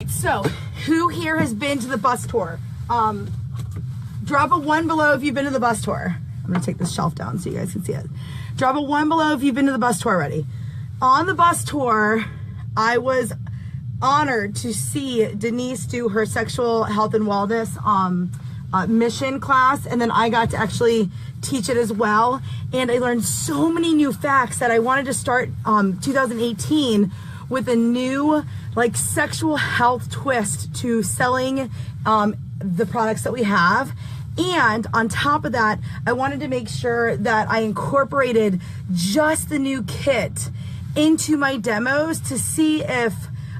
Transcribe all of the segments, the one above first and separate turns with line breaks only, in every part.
So, who here has been to the bus tour? Drop a 1 below if you've been to the bus tour. I'm gonna take this shelf down so you guys can see it. Drop a 1 below if you've been to the bus tour already. On the bus tour, I was honored to see Denise do her sexual health and wellness mission class, and then I got to actually teach it as well. And I learned so many new facts that I wanted to start 2018 with a new like sexual health twist to selling the products that we have. And on top of that, I wanted to make sure that I incorporated just the new kit into my demos to see if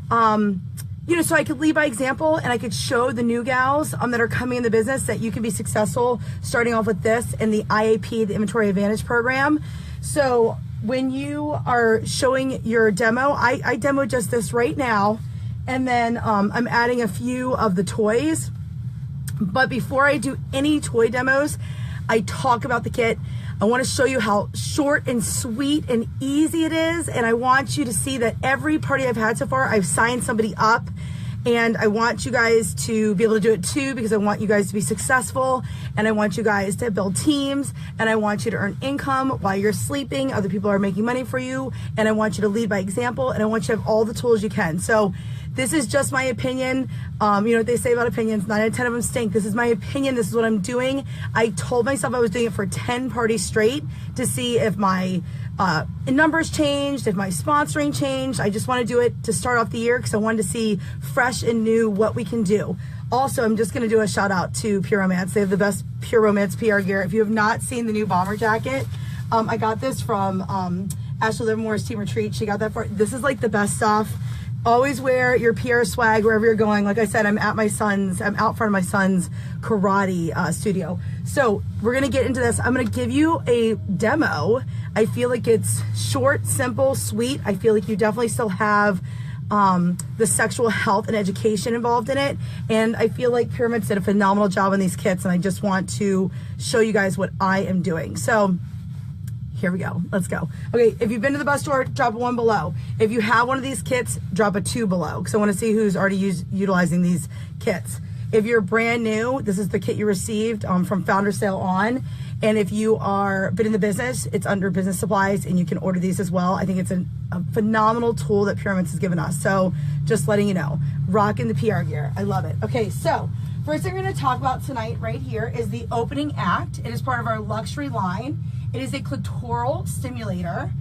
so I could lead by example and I could show the new gals that are coming in the business that you can be successful starting off with this and the IAP, the Inventory Advantage program. So when you are showing your demo, I demo just this right now, and then I'm adding a few of the toys. But before I do any toy demos, I talk about the kit. I want to show you how short and sweet and easy it is. And I want you to see that every party I've had so far, I've signed somebody up. And I want you guys to be able to do it too, because I want you guys to be successful. And I want you guys to build teams. And I want you to earn income while you're sleeping. Other people are making money for you. And I want you to lead by example. And I want you to have all the tools you can. So this is just my opinion. You know what they say about opinions, 9 out of 10 of them stink. This is my opinion. This is what I'm doing. I told myself I was doing it for 10 parties straight to see if my numbers changed, if my sponsoring changed. I just want to do it to start off the year because I wanted to see fresh and new what we can do. Also, I'm just going to do a shout out to Pure Romance. They have the best Pure Romance PR gear. If you have not seen the new bomber jacket, I got this from Ashley Livermore's Team Retreat. She got that for, this is like the best stuff. Always wear your PR swag wherever you're going. Like I said, I'm out front of my son's karate studio. So we're gonna get into this. I'm gonna give you a demo. I feel like it's short, simple, sweet. I feel like you definitely still have the sexual health and education involved in it. And I feel like Pyramids did a phenomenal job on these kits, and I just want to show you guys what I am doing. So here we go. Let's go. Okay, if you've been to the bus tour, drop a 1 below. If you have one of these kits, drop a 2 below, because I want to see who's already utilizing these kits. If you're brand new, this is the kit you received from Founder Sale on. And if you are been in the business, it's under business supplies, and you can order these as well. I think it's a phenomenal tool that Pyramids has given us. So just letting you know, rocking the PR gear. I love it. Okay, so first thing we're going to talk about tonight right here is the opening act. It is part of our luxury line. It is a clitoral stimulator.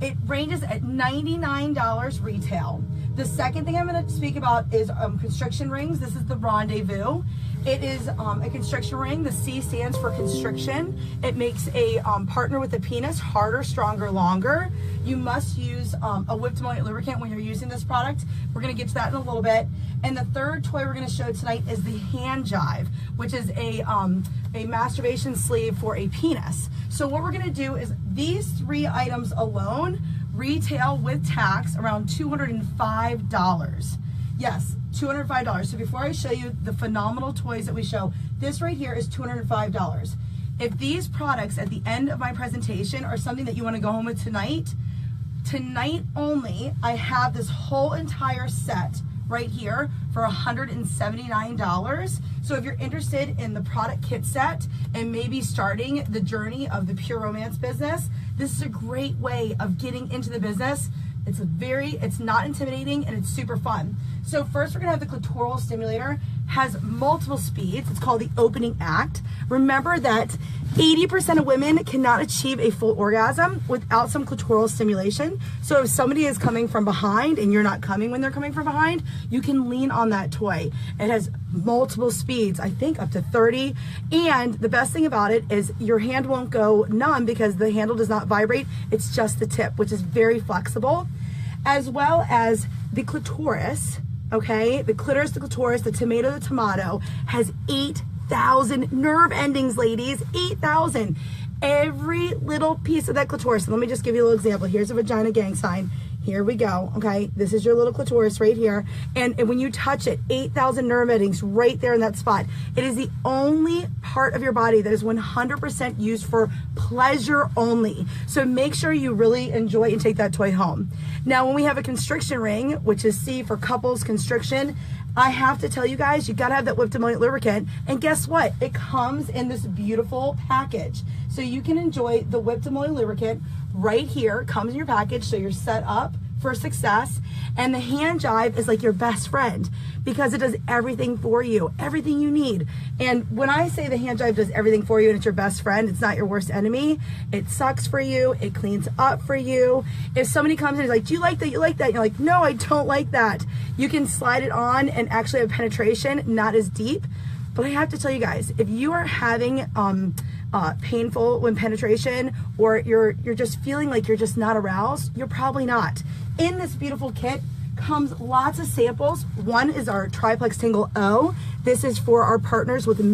It ranges at $99 retail. The second thing I'm going to speak about is constriction rings. This is the Rendezvous. It is a constriction ring. The C stands for constriction. It makes a partner with the penis harder, stronger, longer. You must use a whipped emollient lubricant when you're using this product. We're going to get to that in a little bit. And the third toy we're going to show tonight is the hand jive, which is a masturbation sleeve for a penis. So what we're going to do is these 3 items alone retail with tax around $205. Yes, $205. So before I show you the phenomenal toys that we show, this right here is $205. If these products at the end of my presentation are something that you want to go home with tonight only, I have this whole entire set right here for $179. So if you're interested in the product kit set and maybe starting the journey of the Pure Romance business, this is a great way of getting into the business. It's not intimidating, and it's super fun. So first we're gonna have the clitoral stimulator. Has multiple speeds. It's called the opening act. Remember that 80% of women cannot achieve a full orgasm without some clitoral stimulation. So if somebody is coming from behind and you're not coming when they're coming from behind, you can lean on that toy. It has multiple speeds, I think up to 30. And the best thing about it is your hand won't go numb because the handle does not vibrate. It's just the tip, which is very flexible, as well as the clitoris. Okay, the clitoris, the clitoris, the tomato has 8,000 nerve endings, ladies, 8,000. Every little piece of that clitoris, and let me just give you a little example. Here's a vagina gang sign. Here we go, okay? This is your little clitoris right here. And when you touch it, 8,000 nerve endings right there in that spot. It is the only part of your body that is 100% used for pleasure only. So make sure you really enjoy and take that toy home. Now, when we have a constriction ring, which is C for couples constriction, I have to tell you guys, you gotta have that whipped emollient lubricant. And guess what? It comes in this beautiful package. So you can enjoy the whipped emollient lubricant right here, comes in your package, so you're set up for success. And the hand jive is like your best friend because it does everything for you, everything you need. And when I say the hand jive does everything for you and it's your best friend, it's not your worst enemy. It sucks for you, it cleans up for you. If somebody comes in and is like, do you like that, you like that? And you're like, no, I don't like that. You can slide it on and actually have penetration, not as deep. But I have to tell you guys, if you are having painful when penetration, or you're just feeling like you're just not aroused, you're probably not. In this beautiful kit comes lots of samples. One is our Triplex Tingle O. This is for our partners with with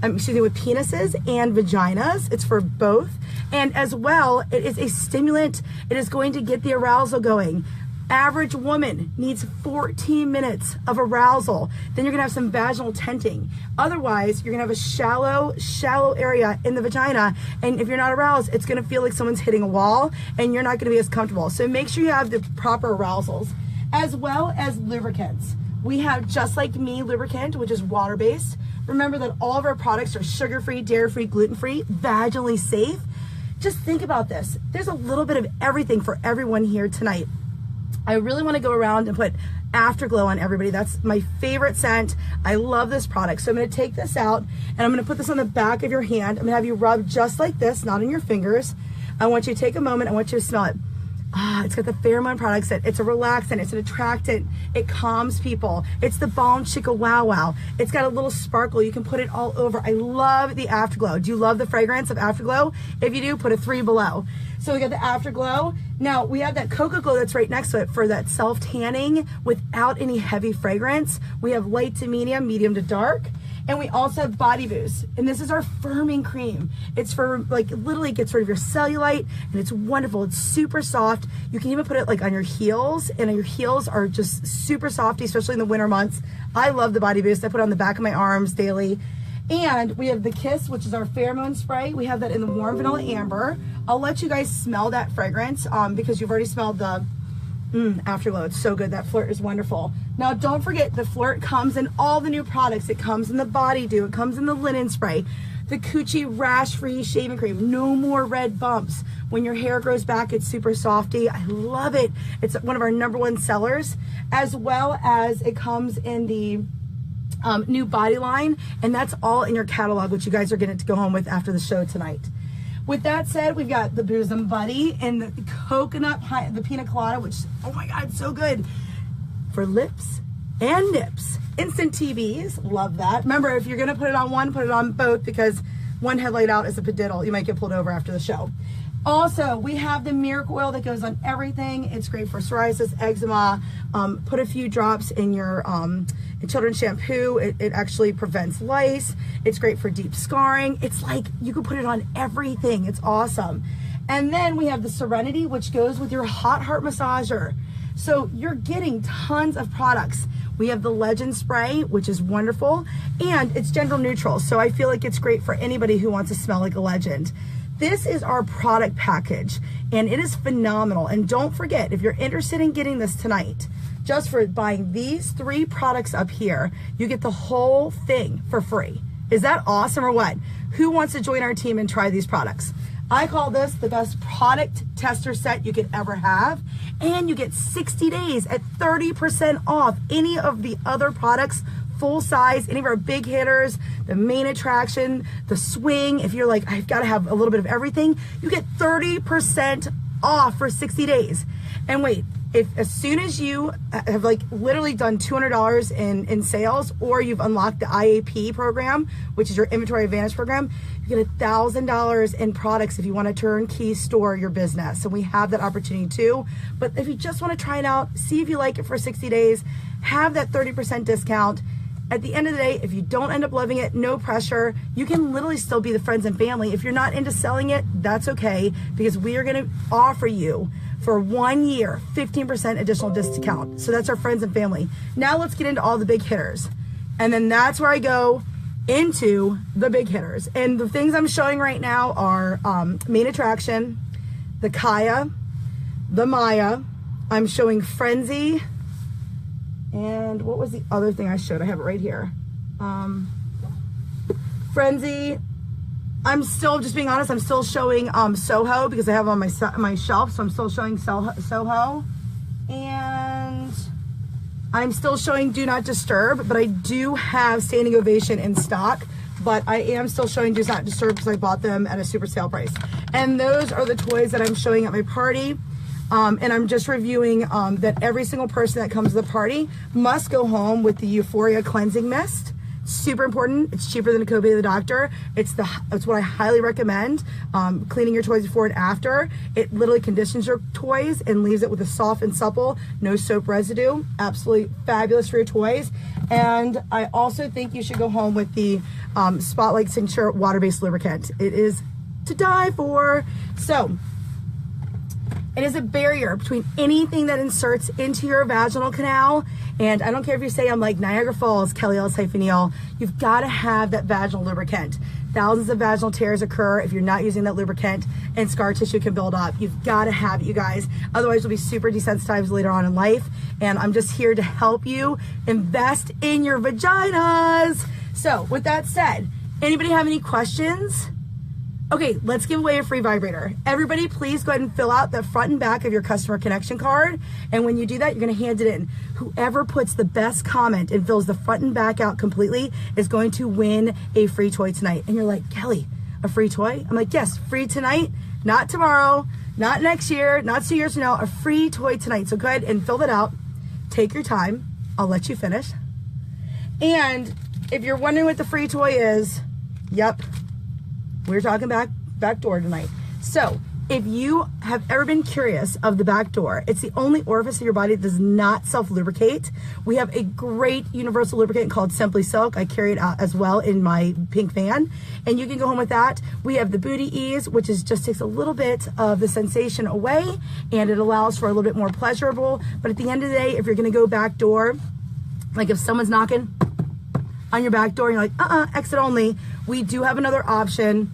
penises and vaginas. It's for both. And as well, it is a stimulant. It is going to get the arousal going. Average woman needs 14 minutes of arousal. Then you're gonna have some vaginal tenting. Otherwise, you're gonna have a shallow area in the vagina. And if you're not aroused, it's gonna feel like someone's hitting a wall and you're not gonna be as comfortable. So make sure you have the proper arousals, as well as lubricants. We have Just Like Me lubricant, which is water-based. Remember that all of our products are sugar-free, dairy-free, gluten-free, vaginally safe. Just think about this. There's a little bit of everything for everyone here tonight. I really want to go around and put Afterglow on everybody. That's my favorite scent. I love this product. So I'm going to take this out and I'm going to put this on the back of your hand. I'm going to have you rub just like this, not on your fingers. I want you to take a moment. I want you to smell it. It's got the pheromone products. It's a relaxant. It's an attractant. It calms people. It's the Balm Chicka Wow Wow. It's got a little sparkle. You can put it all over. I love the Afterglow. Do you love the fragrance of Afterglow? If you do, put a 3 below. So we got the Afterglow. Now we have that Cocoa Glow that's right next to it for that self-tanning without any heavy fragrance. We have light to medium, medium to dark. And we also have Body Boost. And this is our firming cream. It's for, like, literally gets rid of your cellulite, and it's wonderful. It's super soft. You can even put it like on your heels, and your heels are just super softy, especially in the winter months. I love the Body Boost. I put it on the back of my arms daily. And we have the Kiss, which is our pheromone spray. We have that in the warm vanilla amber. I'll let you guys smell that fragrance because you've already smelled the Afterglow. It's so good. That Flirt is wonderful. Now, don't forget, the Flirt comes in all the new products. It comes in the Body Dew. It comes in the linen spray. The Coochie rash-free shaving cream. No more red bumps. When your hair grows back, it's super softy. I love it. It's one of our #1 sellers, as well as it comes in the new body line, and that's all in your catalog, which you guys are going to go home with after the show tonight. With that said, we've got the Bosom Buddy and the coconut, the pina colada, which, oh my God, so good for lips and nips. Instant TVs, love that. Remember, if you're gonna put it on one, put it on both, because one headlight out is a pediddle. You might get pulled over after the show. Also, we have the Miracle Oil that goes on everything. It's great for psoriasis, eczema. Put a few drops in your children's shampoo. It actually prevents lice. It's great for deep scarring. It's like you can put it on everything. It's awesome. And then we have the Serenity, which goes with your hot heart massager. So you're getting tons of products. We have the Legend Spray, which is wonderful, and it's gender neutral. So I feel like it's great for anybody who wants to smell like a legend. This is our product package, and it is phenomenal. And don't forget, if you're interested in getting this tonight, just for buying these 3 products up here, you get the whole thing for free. Is that awesome or what? Who wants to join our team and try these products? I call this the best product tester set you could ever have. And you get 60 days at 30% off any of the other products, full size, any of our big hitters, the main attraction, the swing. If you're like, I've got to have a little bit of everything, you get 30% off for 60 days. And wait, if as soon as you have like literally done $200 in sales, or you've unlocked the IAP program, which is your inventory advantage program, you get $1,000 in products if you want to turnkey store your business. So we have that opportunity too. But if you just want to try it out, see if you like it for 60 days, have that 30% discount. At the end of the day, if you don't end up loving it, no pressure. You can literally still be the friends and family. If you're not into selling it, that's okay, because we are going to offer you for 1 year, 15% additional discount. So that's our friends and family. Now let's get into all the big hitters. And then that's where I go into the big hitters. And the things I'm showing right now are Main Attraction, the Kaya, the Maya. I'm showing Frenzy. And what was the other thing I showed? I have it right here. Frenzy. I'm still, just being honest, I'm still showing Soho because I have it on my shelf. So I'm still showing Soho. And I'm still showing Do Not Disturb, but I do have Standing Ovation in stock. But I am still showing Do Not Disturb because I bought them at a super sale price. And those are the toys that I'm showing at my party. And I'm just reviewing that every single person that comes to the party must go home with the Euphoria Cleansing Mist. Super important. It's cheaper than a copay to the doctor. It's what I highly recommend. Cleaning your toys before and after. It literally conditions your toys and leaves it with a soft and supple, no soap residue. Absolutely fabulous for your toys. And I also think you should go home with the Spotlight Signature water-based lubricant. It is to die for. So it is a barrier between anything that inserts into your vaginal canal. And I don't care if you say I'm like Niagara Falls, Kelly Ellis Neal, you've got to have that vaginal lubricant. Thousands of vaginal tears occur if you're not using that lubricant, and scar tissue can build up. You've got to have it, you guys. Otherwise, you'll be super desensitized later on in life. And I'm just here to help you invest in your vaginas. So with that said, anybody have any questions? Okay, let's give away a free vibrator. Everybody, please go ahead and fill out the front and back of your customer connection card. And when you do that, you're gonna hand it in. Whoever puts the best comment and fills the front and back out completely is going to win a free toy tonight. And you're like, Kelly, a free toy? I'm like, yes, free tonight, not tomorrow, not next year, not 2 years from now, a free toy tonight. So go ahead and fill that out. Take your time. I'll let you finish. And if you're wondering what the free toy is, yep, we're talking back door tonight. So if you have ever been curious of the back door, it's the only orifice of your body that does not self-lubricate. We have a great universal lubricant called Simply Silk. I carry it out as well in my pink van, and you can go home with that. We have the Booty Ease, which is just takes a little bit of the sensation away, and it allows for a little bit more pleasurable. But at the end of the day, if you're gonna go back door, like if someone's knocking on your back door and you're like, exit only, we do have another option.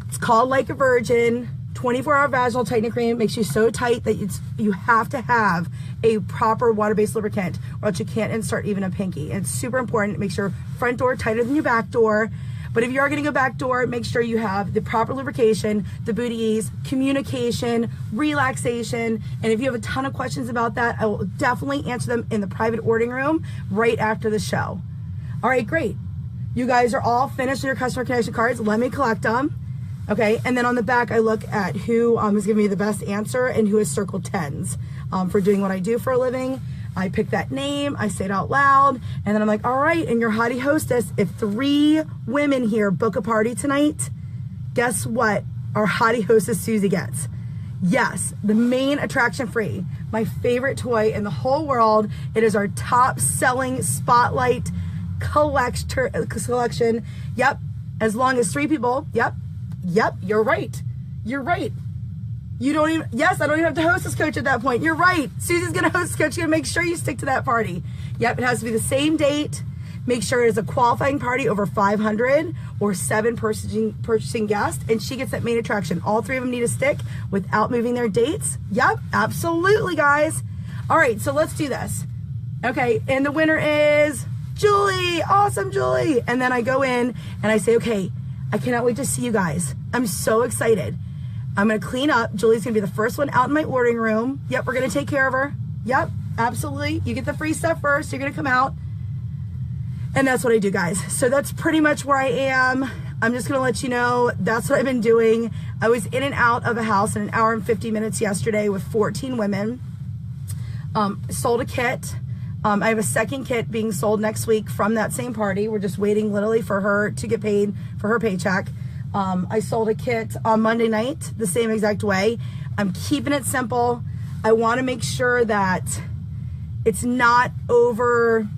It's called Like a Virgin, 24-hour vaginal tightening cream. It makes you so tight that you have to have a proper water-based lubricant or else you can't insert even a pinky. And it's super important. It makes your front door tighter than your back door. But if you are gonna go back door, make sure you have the proper lubrication, the Booty Ease, communication, relaxation. And if you have a ton of questions about that, I will definitely answer them in the private ordering room right after the show. All right, great. You guys are all finished with your customer connection cards. Let me collect them. Okay, and then on the back, I look at who is giving me the best answer and who has circled 10s for doing what I do for a living. I pick that name, I say it out loud, and then I'm like, all right, and your hottie hostess, if 3 women here book a party tonight, guess what our hottie hostess Susie gets? Yes, the Main Attraction free, my favorite toy in the whole world. It is our top selling Spotlight collection. Yep, as long as 3 people. Yep, you're right. You don't even, yes, I don't even have to hostess coach at that point. You're right. Susie's gonna hostess coach. She's gonna make sure you stick to that party. Yep, it has to be the same date. Make sure it is a qualifying party over 500 or 7 purchasing guests, and she gets that Main Attraction. All 3 of them need to stick without moving their dates. Yep, absolutely, guys. All right, so let's do this. Okay, and the winner is Julie. Awesome, Julie. And then I go in and I say, okay, I cannot wait to see you guys. I'm so excited. I'm gonna clean up. Julie's gonna be the first one out in my ordering room. Yep, we're gonna take care of her. Yep, absolutely. You get the free stuff first. You're gonna come out. And that's what I do, guys. So that's pretty much where I am. I'm just gonna let you know that's what I've been doing. I was in and out of a house in an hour and 50 minutes yesterday with 14 women. Sold a kit. I have a second kit being sold next week from that same party. We're just waiting literally for her to get paid for her paycheck. I sold a kit on Monday night the same exact way. I'm keeping it simple. I want to make sure that it's not overdone.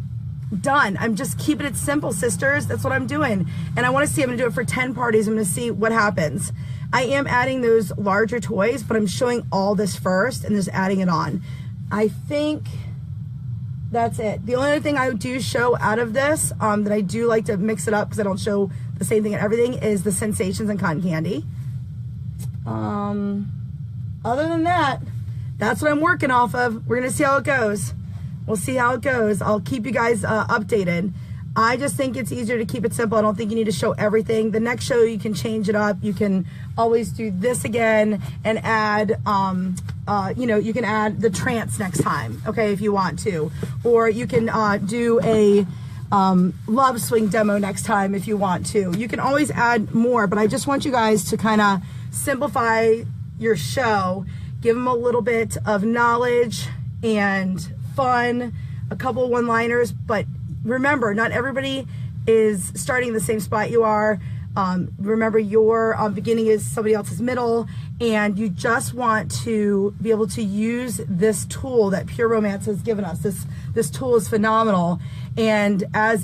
I'm just keeping it simple, sisters. That's what I'm doing. And I want to see, I'm going to do it for 10 parties. I'm going to see what happens. I am adding those larger toys, but I'm showing all this first and just adding it on. I think that's it. The only other thing I do show out of this that I do like to mix it up because I don't show the same thing and everything is the Sensations and Cotton Candy. Other than that, that's what I'm working off of. We're gonna see how it goes. We'll see how it goes. I'll keep you guys updated. I just think it's easier to keep it simple. I don't think you need to show everything. The next show you can change it up. You can always do this again and add, you can add the trance next time, okay, if you want to. Or you can do a love swing demo next time if you want to. You can always add more, but I just want you guys to kind of simplify your show, give them a little bit of knowledge and fun, a couple of one-liners, but remember, not everybody is starting the same spot you are. Remember, your beginning is somebody else's middle, and you just want to be able to use this tool that Pure Romance has given us. This tool is phenomenal, and I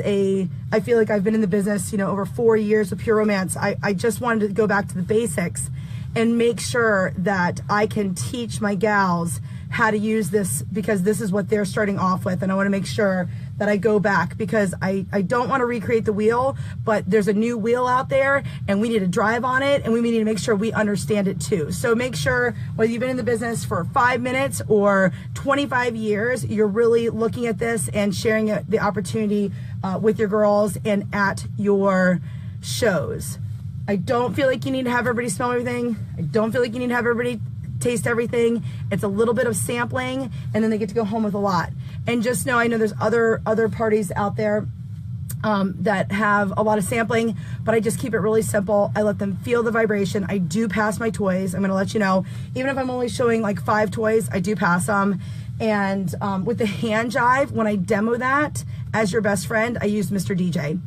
feel like I've been in the business, over 4 years with Pure Romance. I just wanted to go back to the basics and make sure that I can teach my gals how to use this, because this is what they're starting off with, and I want to make sure that I go back, because I don't want to recreate the wheel, but there's a new wheel out there and we need to drive on it, and we need to make sure we understand it too. So make sure, whether you've been in the business for 5 minutes or 25 years, you're really looking at this and sharing the opportunity with your girls and at your shows. I don't feel like you need to have everybody smell everything. I don't feel like you need to have everybody taste everything. It's a little bit of sampling, and then they get to go home with a lot. And just know, I know there's other parties out there that have a lot of sampling, but I just keep it really simple. I let them feel the vibration. I do pass my toys. I'm gonna let you know, even if I'm only showing like 5 toys, I do pass them. And with the hand jive, when I demo that as your best friend, I use Mr. DJ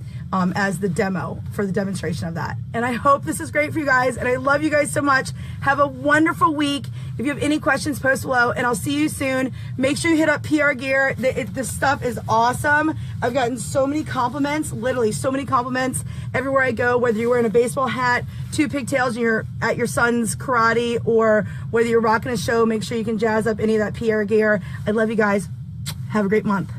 as the demo for the demonstration of that. And I hope this is great for you guys, and I love you guys so much. Have a wonderful week. If you have any questions, post below, and I'll see you soon. Make sure you hit up PR Gear. This stuff is awesome. I've gotten so many compliments, literally so many compliments everywhere I go, whether you're wearing a baseball hat, 2 pigtails, and you're at your son's karate, or whether you're rocking a show. Make sure you can jazz up any of that PR gear. I love you guys. Have a great month.